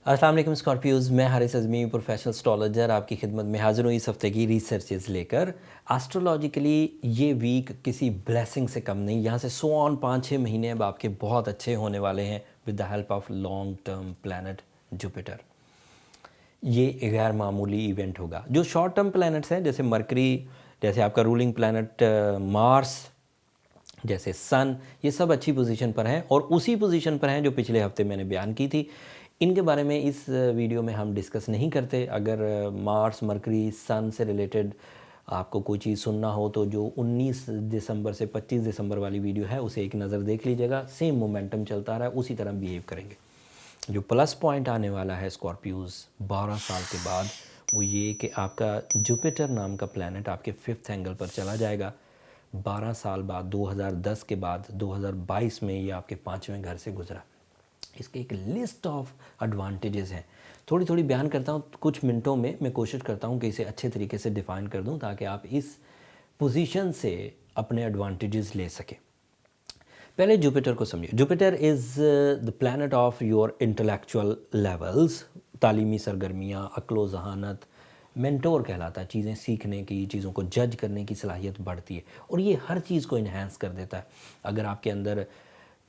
अस्सलाम वालेकुम स्कॉर्पियोज़, मैं हारिस अज़मी प्रोफेशनल एस्ट्रोलॉजर आपकी खिदमत में हाज़िर हूँ इस हफ्ते की रिसर्चेज़ लेकर। एस्ट्रोलॉजिकली ये वीक किसी ब्लेसिंग से कम नहीं। यहाँ से सो ऑन 5-6 महीने अब आपके बहुत अच्छे होने वाले हैं with the help of long term planet Jupiter. ये गैर मामूली इवेंट होगा। जो शॉर्ट टर्म प्लैनेट्स हैं जैसे मरकरी, जैसे आपका रूलिंग प्लैनेट मार्स, जैसे सन, ये सब अच्छी पोजीशन पर हैं और उसी पोजीशन पर हैं जो पिछले हफ्ते मैंने बयान की थी। इनके बारे में इस वीडियो में हम डिस्कस नहीं करते। अगर मार्स, मरकरी, सन से रिलेटेड आपको कोई चीज़ सुनना हो तो जो 19 दिसंबर से 25 दिसंबर वाली वीडियो है उसे एक नज़र देख लीजिएगा। सेम मोमेंटम चलता रहा है, उसी तरह बिहेव करेंगे। जो प्लस पॉइंट आने वाला है स्कॉर्पियोज़ 12 साल के बाद, वो ये कि आपका जुपिटर नाम का प्लैनेट आपके 5th एंगल पर चला जाएगा। 12 साल बाद 2010 के बाद 2022 में ये आपके 5वें घर से गुजरा। इसके एक लिस्ट ऑफ एडवांटेजेस हैं। थोड़ी थोड़ी बयान करता हूँ कुछ मिनटों में। मैं कोशिश करता हूँ कि इसे अच्छे तरीके से डिफ़ाइन कर दूँ ताकि आप इस पोजीशन से अपने एडवांटेजेस ले सकें। पहले जुपिटर को समझिए। Jupiter is the planet of your intellectual levels. तालीमी सरगर्मियाँ, अक्लो ज़हानत, मेंटोर कहलाता है। चीज़ें सीखने की, चीज़ों को जज करने की सलाहियत बढ़ती है और ये हर चीज़ को इन्हेंस कर देता है। अगर आपके अंदर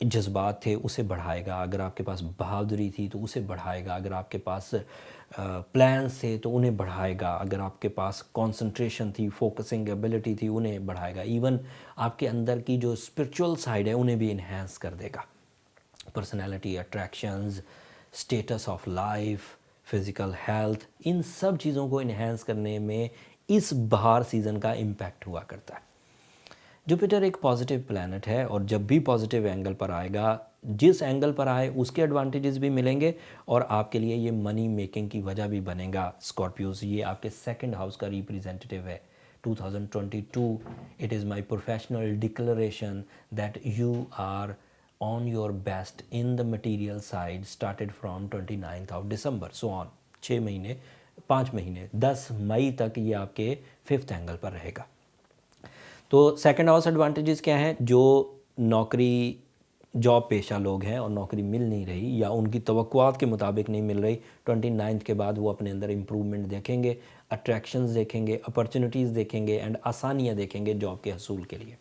जज्बात थे उसे बढ़ाएगा, अगर आपके पास बहादुरी थी तो उसे बढ़ाएगा, अगर आपके पास प्लान्स थे तो उन्हें बढ़ाएगा, अगर आपके पास कंसंट्रेशन थी, फोकसिंग एबिलिटी थी, उन्हें बढ़ाएगा। इवन आपके अंदर की जो स्पिरिचुअल साइड है उन्हें भी इन्हेंस कर देगा। Personality, attractions, status of life, physical health, इन सब चीज़ों को इन्हेंस करने में इस बहार सीज़न का इम्पैक्ट हुआ करता है। जुपिटर एक पॉजिटिव प्लैनेट है और जब भी पॉजिटिव एंगल पर आएगा, जिस एंगल पर आए उसके एडवांटेजेस भी मिलेंगे और आपके लिए ये मनी मेकिंग की वजह भी बनेगा। स्कॉर्पियोज, ये आपके सेकंड हाउस का रिप्रेजेंटेटिव है। 2022 it is my professional declaration that you are on your best in the material side started from 29th of December so on. 6 महीने, 5 महीने, 10 मई तक ये आपके 5th एंगल पर रहेगा। तो सेकंड हाउस एडवांटेजेस क्या हैं? जो नौकरी, जॉब पेशा लोग हैं और नौकरी मिल नहीं रही या उनकी तवक्कुआत के मुताबिक नहीं मिल रही, 29th के बाद वो अपने अंदर इम्प्रूवमेंट देखेंगे, अट्रैक्शंस देखेंगे, अपॉर्चुनिटीज़ देखेंगे एंड आसानियाँ देखेंगे जॉब के हसूल के लिए।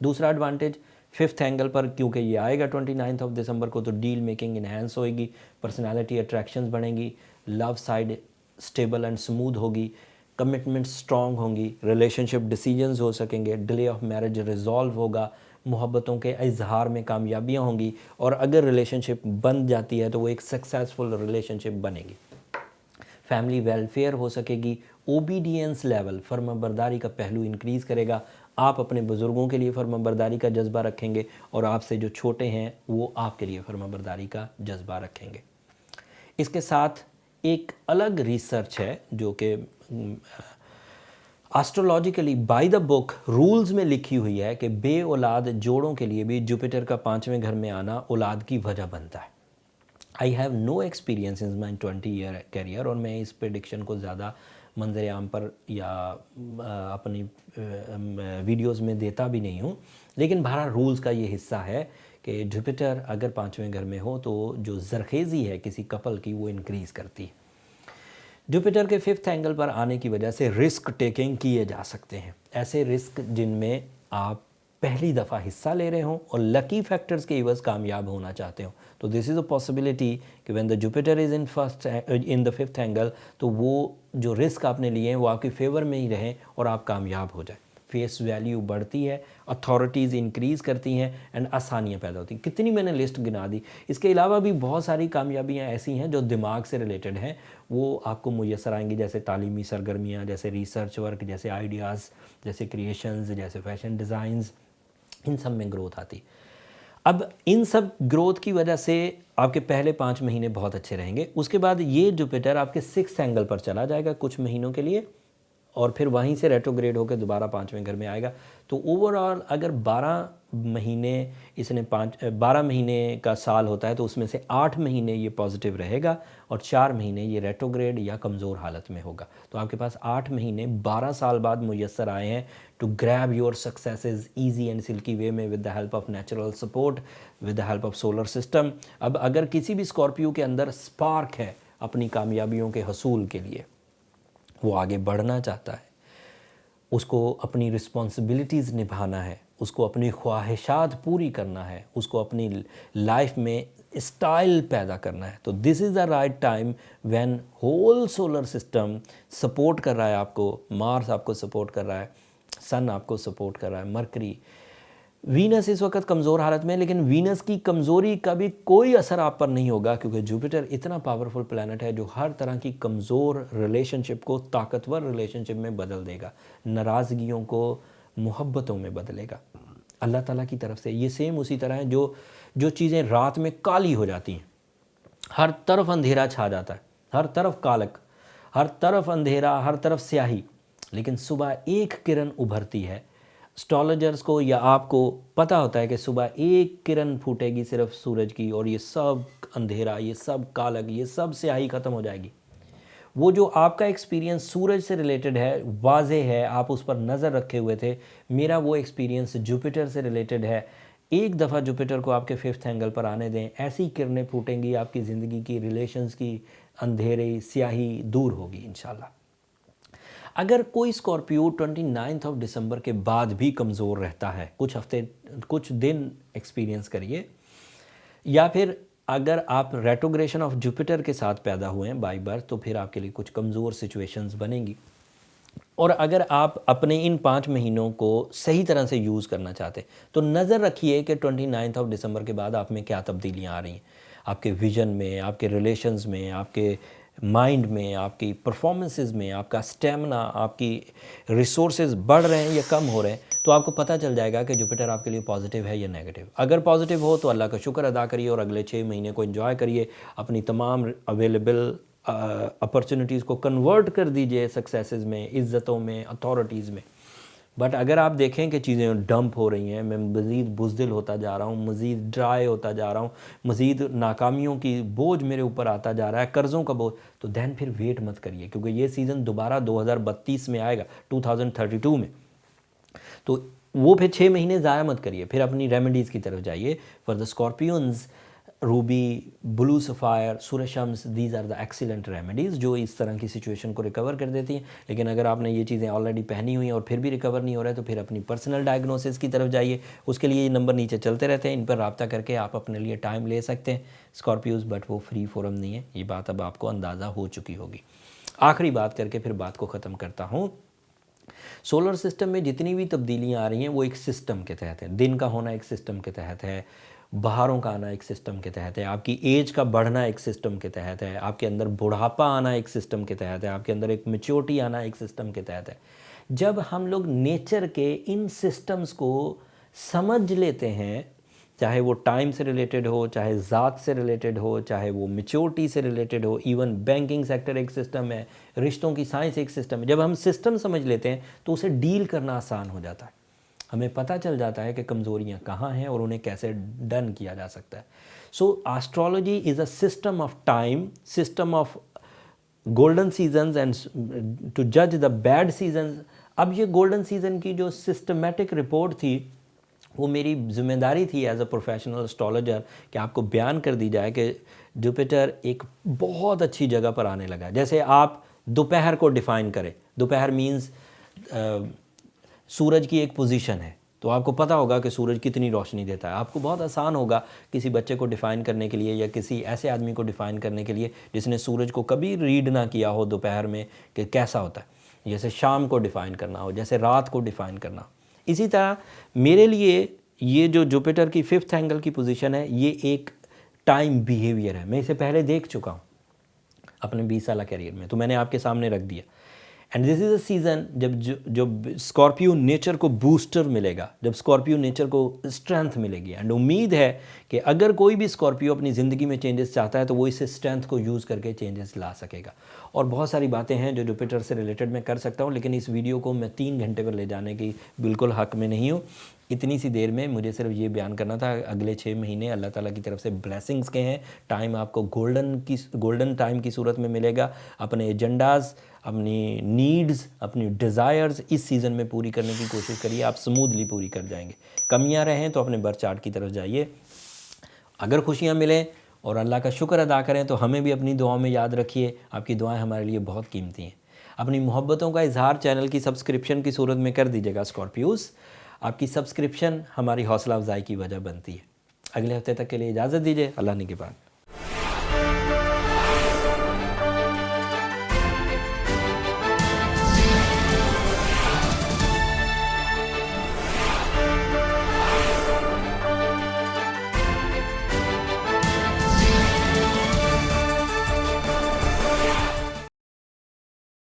दूसरा एडवांटेज, 5th एंगल पर क्योंकि ये आएगा 29 ऑफ दिसंबर को, तो डील मेकिंग इन्हेंस होएगी, पर्सनैलिटी अट्रैक्शंस बढ़ेंगी, love side stable and smooth होगी, कमिटमेंट स्ट्रॉन्ग होंगी, रिलेशनशिप डिसीजंस हो सकेंगे, डिले ऑफ मैरिज रिजॉल्व होगा, मोहब्बतों के इजहार में कामयाबियाँ होंगी और अगर रिलेशनशिप बन जाती है तो वो एक सक्सेसफुल रिलेशनशिप बनेगी। फैमिली वेलफेयर हो सकेगी, ओबीडियंस लेवल, फर्माबरदारी का पहलू इंक्रीज़ करेगा। आप अपने बुज़ुर्गों के लिए फर्माबरदारी का जज्बा रखेंगे और आपसे जो छोटे हैं वो आपके लिए फर्माबरदारी का जज्बा रखेंगे। इसके साथ एक अलग रिसर्च है जो कि astrologically by the book rules में लिखी हुई है कि बे औलाद जोड़ों के लिए भी जुपिटर का 5वें घर में आना औलाद की वजह बनता है। I have no experience in my 20 year career और मैं इस प्रेडिक्शन को ज़्यादा मंजर आम पर या अपनी वीडियोज़ में देता भी नहीं हूँ, लेकिन बहरहाल रूल्स का ये हिस्सा है कि जुपिटर अगर 5वें घर में हो तो जो जरखेज़ी है किसी कपल की वो इंक्रीज़ करती है। जुपिटर के 5th एंगल पर आने की वजह से रिस्क टेकिंग किए जा सकते हैं, ऐसे रिस्क जिनमें आप पहली दफ़ा हिस्सा ले रहे हों और लकी फैक्टर्स के एवज कामयाब होना चाहते हो। तो दिस इज़ अ पॉसिबिलिटी कि when the Jupiter is in the 5th angle, तो वो जो रिस्क आपने लिए हैं वो आपके फेवर में ही रहें और आप कामयाब हो जाए। फेस वैल्यू बढ़ती है, अथॉरिटीज़ इंक्रीज़ करती हैं एंड आसानियाँ पैदा होती हैं। कितनी मैंने लिस्ट गिना दी। इसके अलावा भी बहुत सारी कामयाबियाँ ऐसी हैं जो दिमाग से रिलेटेड हैं, वो आपको मुयसर आएंगी, जैसे तालीमी सरगर्मियाँ, जैसे रिसर्च वर्क, जैसे आइडियाज़, जैसे क्रिएशंस, जैसे फैशन डिज़ाइंस, इन सब में ग्रोथ आती। अब इन सब ग्रोथ की वजह से आपके पहले 5 महीने बहुत अच्छे रहेंगे। उसके बाद ये जुपिटर आपके 6th एंगल पर चला जाएगा कुछ महीनों के लिए और फिर वहीं से रेट्रोग्रेड होकर दोबारा 5वें घर में आएगा। तो ओवरऑल अगर 12 महीने इसने 12 महीने का साल होता है तो उसमें से 8 महीने ये पॉजिटिव रहेगा और 4 महीने ये रेट्रोग्रेड या कमज़ोर हालत में होगा। तो आपके पास 8 महीने 12 साल बाद मुयस्सर आए हैं to grab your successes easy and silky way में with the help of natural support, with the help of solar system. अब अगर किसी भी स्कॉर्पियो के अंदर स्पार्क है, अपनी कामयाबियों के हसूल के लिए। वो आगे बढ़ना चाहता है, उसको अपनी रिस्पॉन्सिबिलिटीज़ निभाना है, उसको अपनी ख्वाहिशात पूरी करना है, उसको अपनी लाइफ में स्टाइल पैदा करना है। तो this is the right time when whole solar system support कर रहा है आपको, मार्स आपको सपोर्ट कर रहा है, सन आपको सपोर्ट कर रहा है, मरकरी। वीनस इस वक्त कमज़ोर हालत में है, लेकिन वीनस की कमज़ोरी का भी कोई असर आप पर नहीं होगा, क्योंकि जुपिटर इतना पावरफुल प्लैनेट है जो हर तरह की कमज़ोर रिलेशनशिप को ताकतवर रिलेशनशिप में बदल देगा, नाराज़गियों को मोहब्बतों में बदलेगा अल्लाह ताला की तरफ से। ये सेम उसी तरह है जो चीज़ें रात में काली हो जाती हैं, हर तरफ अंधेरा छा जाता है, हर तरफ कालक, हर तरफ अंधेरा, हर तरफ स्याही, लेकिन सुबह एक किरण उभरती है। एस्ट्रोलॉजर्स को या आपको पता होता है कि सुबह एक किरण फूटेगी सिर्फ सूरज की, और ये सब अंधेरा, ये सब कालक, ये सब स्याही ख़त्म हो जाएगी। वो जो आपका एक्सपीरियंस सूरज से रिलेटेड है, वाज़े है, आप उस पर नज़र रखे हुए थे। मेरा वो एक्सपीरियंस जुपिटर से रिलेटेड है। एक दफ़ा जुपिटर को आपके 5th एंगल पर आने दें, ऐसी किरणें फूटेंगी, आपकी ज़िंदगी की, रिलेशंस की अंधेरे स्याही दूर होगी इंशाल्लाह। अगर कोई स्कॉर्पियो 29 दिसंबर के बाद भी कमज़ोर रहता है, कुछ हफ्ते, कुछ दिन एक्सपीरियंस करिए, या फिर अगर आप रेट्रोग्रेशन ऑफ जुपिटर के साथ पैदा हुए हैं बाय बर्थ, तो फिर आपके लिए कुछ कमज़ोर सिचुएशंस बनेंगी। और अगर आप अपने इन 5 महीनों को सही तरह से यूज़ करना चाहते हैं, तो नज़र रखिए कि 29 दिसंबर के बाद आप में क्या तब्दीलियाँ आ रही हैं, आपके विजन में, आपके रिलेशंस में, आपके माइंड में, आपकी परफॉर्मेंसेस में, आपका स्टेमिना, आपकी रिसोर्सेज बढ़ रहे हैं या कम हो रहे हैं। तो आपको पता चल जाएगा कि जुपिटर आपके लिए पॉजिटिव है या नेगेटिव। अगर पॉजिटिव हो तो अल्लाह का शुक्र अदा करिए और अगले 6 महीने को एंजॉय करिए, अपनी तमाम अवेलेबल अपॉर्चुनिटीज़ को कन्वर्ट कर दीजिए सक्सेसेस में, इज़्ज़तों में, अथॉरिटीज़ में। बट अगर आप देखें कि चीज़ें डंप हो रही हैं, मैं मज़ीद बुज़दिल होता जा रहा हूँ, मज़ीद ड्राई होता जा रहा हूँ, मज़ीद नाकामियों की बोझ मेरे ऊपर आता जा रहा है, कर्ज़ों का बोझ, तो दैन फिर वेट मत करिए, क्योंकि ये सीज़न दोबारा 2032 में आएगा, 2032 में। तो वो फिर 6 महीने ज़ाया मत करिए, फिर अपनी रेमेडीज़ की तरफ जाइए। For the scorpions, ruby, blue sapphire, सूरज शम्स, these are the excellent remedies जो इस तरह की सिचुएशन को रिकवर कर देती हैं। लेकिन अगर आपने ये चीज़ें ऑलरेडी पहनी हुई हैं और फिर भी रिकवर नहीं हो रहा है, तो फिर अपनी पर्सनल डायग्नोसिस की तरफ जाइए। उसके लिए ये नंबर नीचे चलते रहते हैं, इन पर रब्ता करके आप अपने लिए टाइम ले सकते हैं स्कॉर्पियोज़, बट वो फ्री फोरम नहीं है, ये बात अब आपको अंदाज़ा हो चुकी होगी। आखिरी बात करके फिर बात को ख़त्म करता हूँ। सोलर सिस्टम में जितनी भी तब्दीलियाँ आ रही हैं वो एक सिस्टम के तहत है। दिन का होना एक सिस्टम के तहत है, बहारों का आना एक सिस्टम के तहत है, आपकी एज का बढ़ना एक सिस्टम के तहत है, आपके अंदर बुढ़ापा आना एक सिस्टम के तहत है, आपके अंदर एक मैच्योरिटी आना एक सिस्टम के तहत है। जब हम लोग नेचर के इन सिस्टम्स को समझ लेते हैं, चाहे वो टाइम से रिलेटेड हो, चाहे ज़ात से रिलेटेड हो, चाहे वो मैच्योरिटी से रिलेटेड हो, इवन बैंकिंग सेक्टर एक सिस्टम है, रिश्तों की साइंस एक सिस्टम है। जब हम सिस्टम समझ लेते हैं तो उसे डील करना आसान हो जाता है, हमें पता चल जाता है कि कमज़ोरियाँ कहाँ हैं और उन्हें कैसे डन किया जा सकता है। So astrology is a system of time, system of golden seasons and to जज द बैड सीजन्स। अब ये गोल्डन सीजन की जो सिस्टमेटिक रिपोर्ट थी, वो मेरी जिम्मेदारी थी एज अ प्रोफेशनल एस्ट्रोलॉजर कि आपको बयान कर दी जाए कि जुपिटर एक बहुत अच्छी जगह पर आने लगा। जैसे आप दोपहर को डिफ़ाइन करें, दोपहर मीन्स सूरज की एक पोजीशन है, तो आपको पता होगा कि सूरज कितनी रोशनी देता है। आपको बहुत आसान होगा किसी बच्चे को डिफ़ाइन करने के लिए या किसी ऐसे आदमी को डिफ़ाइन करने के लिए जिसने सूरज को कभी रीड ना किया हो दोपहर में कि कैसा होता है, जैसे शाम को डिफ़ाइन करना हो, जैसे रात को डिफ़ाइन करना हो। इसी तरह मेरे लिए ये जो जुपिटर की 5th एंगल की पोजीशन है, ये एक टाइम बिहेवियर है। मैं इसे पहले देख चुका हूँ अपने 20 साल कैरियर में, तो मैंने आपके सामने रख दिया। And this is a season जब स्कॉर्पियो नेचर को बूस्टर मिलेगा, जब स्कॉर्पियो नेचर को स्ट्रेंथ मिलेगी। एंड उम्मीद है कि अगर कोई भी स्कॉर्पियो अपनी ज़िंदगी में चेंजेस चाहता है तो वो इस स्ट्रेंथ को यूज़ करके चेंजेस ला सकेगा। और बहुत सारी बातें हैं जो जुपिटर से रिलेटेड मैं कर सकता हूँ, लेकिन इस वीडियो को मैं 3 घंटे पर ले जाने की बिल्कुल हक़ में नहीं हूँ। इतनी सी देर में मुझे सिर्फ ये बयान करना था, अगले 6 महीने अल्लाह ताला की तरफ से ब्लेसिंग्स के हैं। टाइम आपको गोल्डन टाइम की सूरत में मिलेगा। अपने एजेंडाज़, अपनी नीड्स, अपनी डिज़ायर्स इस सीज़न में पूरी करने की कोशिश करिए, आप स्मूथली पूरी कर जाएंगे। कमियां रहें तो अपने बर्थ चार्ट की तरफ जाइए। अगर खुशियां मिलें और अल्लाह का शुक्र अदा करें तो हमें भी अपनी दुआओं में याद रखिए। आपकी दुआएं हमारे लिए बहुत कीमती हैं। अपनी मोहब्बतों का इजहार चैनल की सब्सक्रिप्शन की सूरत में कर दीजिएगा स्कॉर्पियोज़। आपकी सब्सक्रिप्शन हमारी हौसला अफजाई की वजह बनती है। अगले हफ्ते तक के लिए इजाज़त दीजिए। अल्लाह ने के बाद।